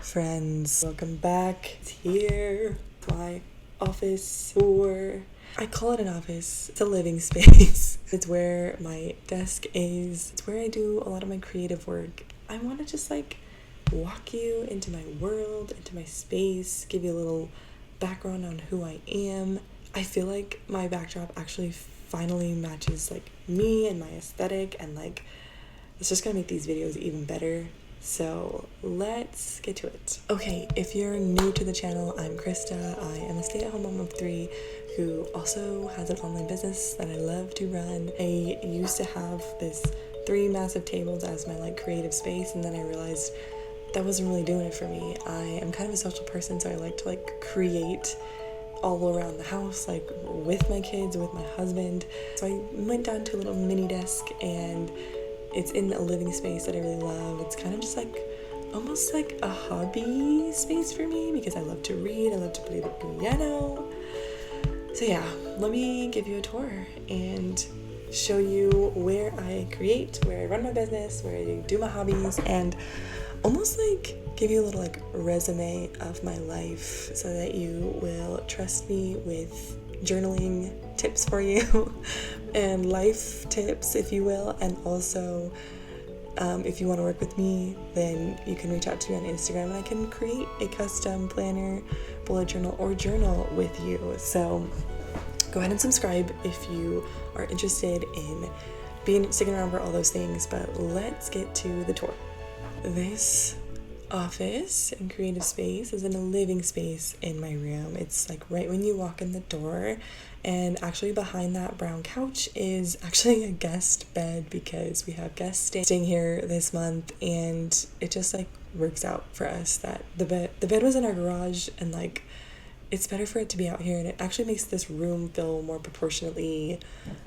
friends, welcome back. It's here, my office, or I call it an office. It's a living space. It's where my desk is. It's where I do a lot of my creative work. I want to just walk you into my world, into my space, give you a little background on who I am. I feel like my backdrop actually finally matches me and my aesthetic, and it's just gonna make these videos even better. So let's get to it. Okay, if you're new to the channel, I'm Krista. I am a stay-at-home mom of 3 who also has an online business that I love to run. I used to have this 3 massive tables as my creative space, and then I realized that wasn't really doing it for me. I am kind of a social person, so I like to create all around the house, with my kids, with my husband. So I went down to a little mini desk, and it's in a living space that I really love. It's kind of just almost a hobby space for me because I love to read, I love to play the piano. So yeah, let me give you a tour and show you where I create, where I run my business, where I do my hobbies, and almost give you a little resume of my life so that you will trust me with journaling tips for you and life tips, if you will. And also if you want to work with me, then you can reach out to me on Instagram and I can create a custom planner, bullet journal, or journal with you. So go ahead and subscribe if you are interested in sticking around for all those things. But let's get to the tour. This office and creative space is in a living space in my room. It's right when you walk in the door, and actually behind that brown couch is actually a guest bed because we have guests staying here this month, and it just works out for us that the bed was in our garage, and it's better for it to be out here, and it actually makes this room feel more proportionately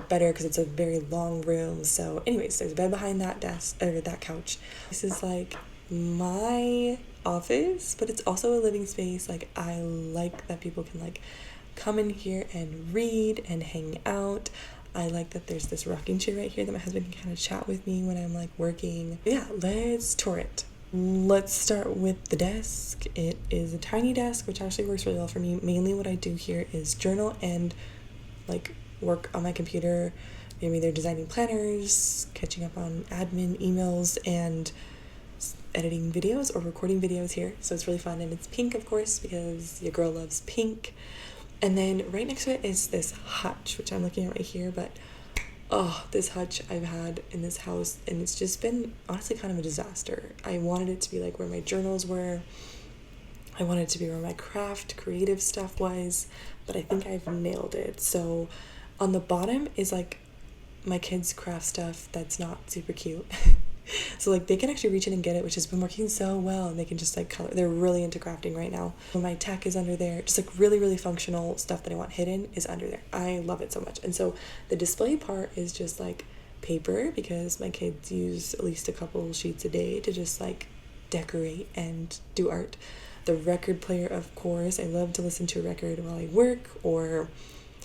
better because it's a very long room. So anyways, there's a bed behind that desk, or that couch. This is my office, but it's also a living space. I like that people can come in here and read and hang out. I like that there's this rocking chair right here that my husband can kind of chat with me when I'm working. Yeah, let's tour it. Let's start with the desk. It is a tiny desk, which actually works really well for me. Mainly what I do here is journal and work on my computer. I'm either designing planners, catching up on admin emails, and editing videos or recording videos here. So it's really fun, and it's pink, of course, because your girl loves pink. And then right next to it is this hutch, which I'm looking at right here. But this hutch I've had in this house, and it's just been honestly kind of a disaster. I wanted it to be where my journals were. I wanted it to be where my creative stuff was, but I think I've nailed it. So on the bottom is my kids' craft stuff that's not super cute. So they can actually reach in and get it, which has been working so well, and they can just color. They're really into crafting right now. My tech is under there. Just really, really functional stuff that I want hidden is under there. I love it so much. And so the display part is just paper, because my kids use at least a couple sheets a day to just decorate and do art. The record player, of course. I love to listen to a record while I work, or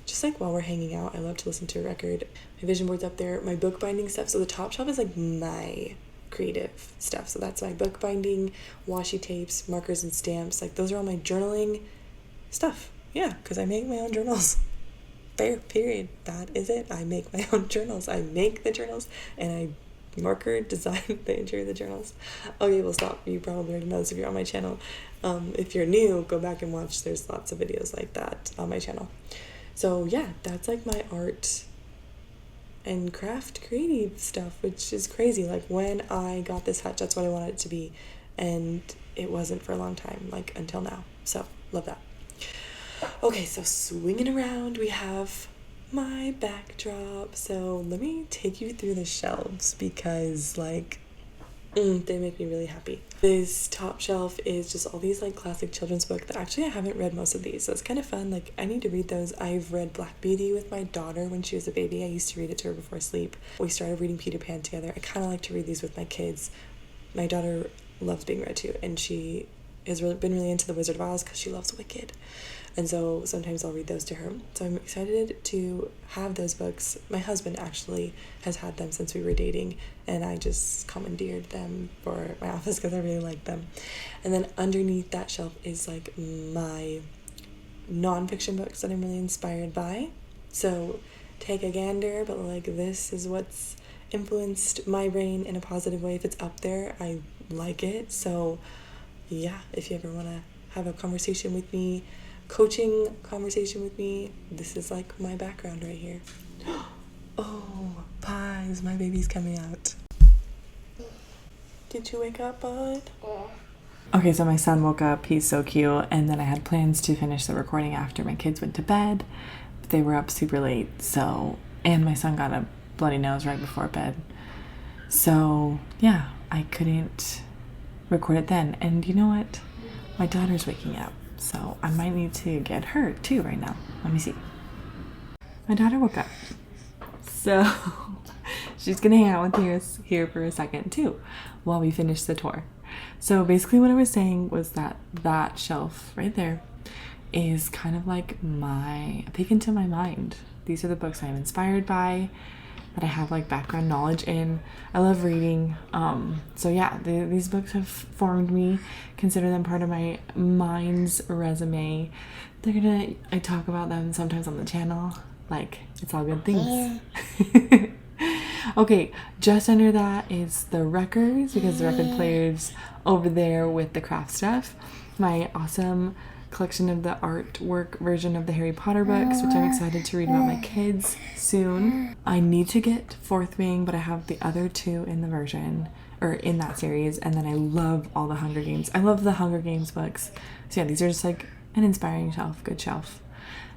just while we're hanging out. I love to listen to a record. My vision board's up there. My bookbinding stuff. So the top shelf is my creative stuff. So that's my bookbinding, washi tapes, markers, and stamps. Those are all my journaling stuff. Yeah, because I make my own journals. There, period. That is it. I make my own journals. I make the journals, and I marker design the interior of the journals. Okay, we'll stop. You probably already know this if you're on my channel. If you're new, go back and watch. There's lots of videos like that on my channel. So yeah, that's my art and craft creative stuff, which is crazy. When I got this hutch, that's what I wanted it to be, and it wasn't for a long time, until now. So love that. Okay, so swinging around, we have my backdrop. So let me take you through the shelves because they make me really happy. This top shelf is just all these classic children's books that actually I haven't read most of these, so it's kind of fun. I need to read those. I've read Black Beauty with my daughter when she was a baby. I used to read it to her before sleep. We started reading Peter Pan together. I kind of like to read these with my kids. My daughter loves being read to, and she been really into The Wizard of Oz because she loves Wicked. And so sometimes I'll read those to her. So I'm excited to have those books. My husband actually has had them since we were dating, and I just commandeered them for my office because I really like them. And then underneath that shelf is like my nonfiction books that I'm really inspired by. So take a gander, but like this is what's influenced my brain in a positive way. If it's up there, I like it. So yeah, if you ever want to have a conversation with me, coaching conversation with me, this is like my background right here. Oh, Pies, my baby's coming out. Did you wake up, bud? Okay, so my son woke up, he's so cute, and then I had plans to finish the recording after my kids went to bed, but they were up super late, so, and my son got a bloody nose right before bed, so yeah, I couldn't record it then. And you know what, my daughter's waking up, so I might need to get her too right now. Let me see. My daughter woke up, so she's gonna hang out with us here for a second too while we finish the tour. So basically what I was saying was that that shelf right there is kind of like a peek into my mind. These are the books I'm inspired by, that I have like background knowledge in. I love reading. So yeah, these books have formed me. Consider them part of my mind's resume. I talk about them sometimes on the channel. Like, it's all good things. Okay, just under that is the records, because the record player's over there with the craft stuff. My awesome collection of the artwork version of the Harry Potter books, which I'm excited to read about my kids soon. I need to get Fourth Wing, but I have the other two in the version, or in that series. And then I love all the Hunger Games. I love the Hunger Games books. So yeah, these are just like an inspiring shelf, good shelf.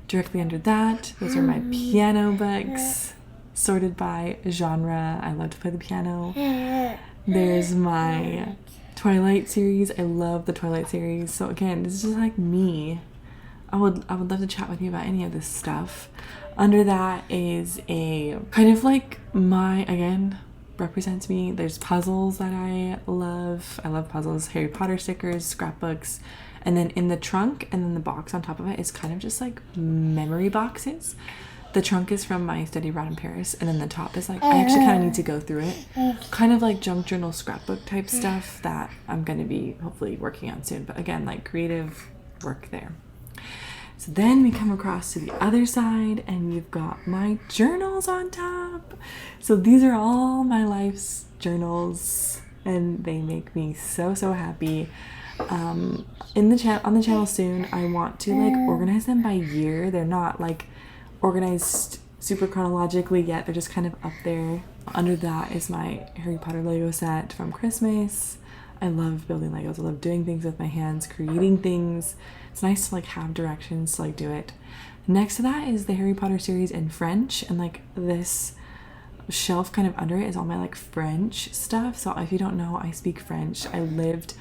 Directly under that, those are my piano books, sorted by genre. I love to play the piano. There's my Twilight series. I love the Twilight series. So again, this is just like me. I would love to chat with you about any of this stuff. Under that is a kind of like again, represents me. There's puzzles that I love. I love puzzles, Harry Potter stickers, scrapbooks. And then in the trunk and then the box on top of it is kind of just like memory boxes. The trunk is from my study abroad in Paris, and then the top is like, I actually kind of need to go through it. Kind of like junk journal scrapbook type stuff that I'm going to be hopefully working on soon. But again, like creative work there. So then we come across to the other side, and you've got my journals on top. So these are all my life's journals, and they make me so, so happy. On the channel soon, I want to like organize them by year. They're not like organized super chronologically yet. They're just kind of up there. Under that is my Harry Potter Lego set from Christmas. I love building Legos. I love doing things with my hands, creating things. It's nice to like have directions to like do it. Next to that is the Harry Potter series in French, and like this shelf kind of under it is all my like French stuff. So if you don't know, I speak French. I lived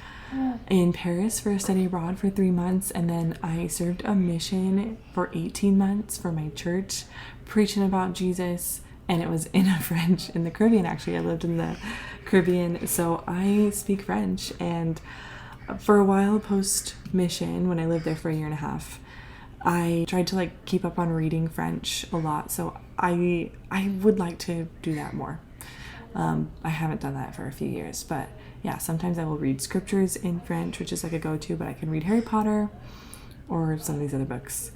in Paris for a study abroad for 3 months, and then I served a mission for 18 months for my church, preaching about Jesus, and it was in the Caribbean. Actually, I lived in the Caribbean, so I speak French. And for a while post mission, when I lived there for a year and a half, I tried to like keep up on reading French a lot, so I would like to do that more. I haven't done that for a few years, but yeah, sometimes I will read scriptures in French, which is like a go-to, but I can read Harry Potter or some of these other books.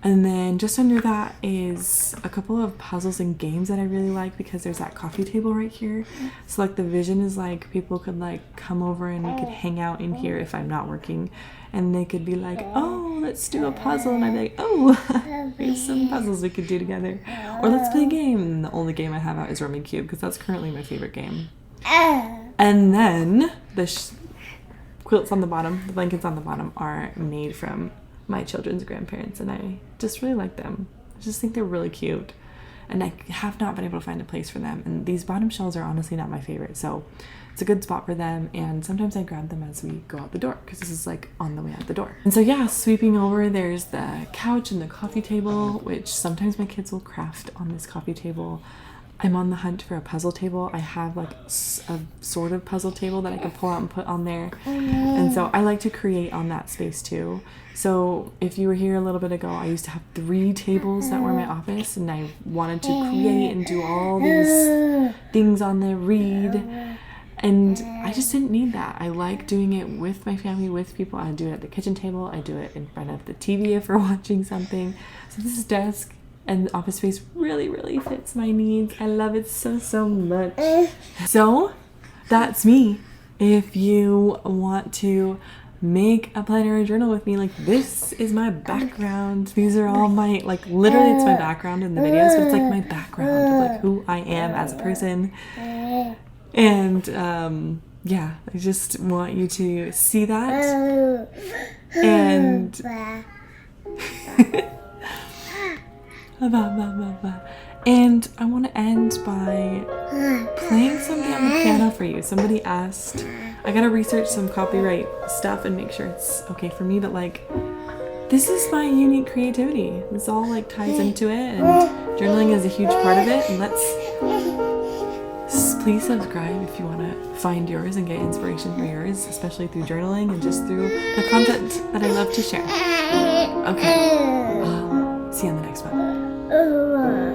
And then just under that is a couple of puzzles and games that I really like, because there's that coffee table right here. So like the vision is like people could like come over and we could hang out in here if I'm not working, and they could be like, oh, let's do a puzzle, and I'd be like, oh, here's some puzzles we could do together, or let's play a game. And the only game I have out is Rummy Cube, because that's currently my favorite game. And then the quilts on the bottom, the blankets on the bottom, are made from my children's grandparents, and I just really like them. I just think they're really cute, and I have not been able to find a place for them. And these bottom shelves are honestly not my favorite, so it's a good spot for them. And sometimes I grab them as we go out the door, because this is like on the way out the door. And so yeah, sweeping over, there's the couch and the coffee table, which sometimes my kids will craft on this coffee table. I'm on the hunt for a puzzle table. I have like a sort of puzzle table that I can pull out and put on there. And so I like to create on that space too. So if you were here a little bit ago, I used to have 3 tables that were in my office, and I wanted to create and do all these things on there, read. And I just didn't need that. I like doing it with my family, with people. I do it at the kitchen table. I do it in front of the TV if we're watching something. So this desk and office space really, really fits my needs. I love it so, so much. So that's me. If you want to make a planner or journal with me, like, this is my background. These are all my, like, literally it's my background in the videos, but it's like my background of like who I am as a person. And yeah, I just want you to see that. And and I want to end by playing something on the piano for you. Somebody asked. I gotta research some copyright stuff and make sure it's okay for me, but like, this is my unique creativity. This all like ties into it, and journaling is a huge part of it. And please subscribe if you want to find yours and get inspiration for yours, especially through journaling and just through the content that I love to share. Okay, see you on the next one.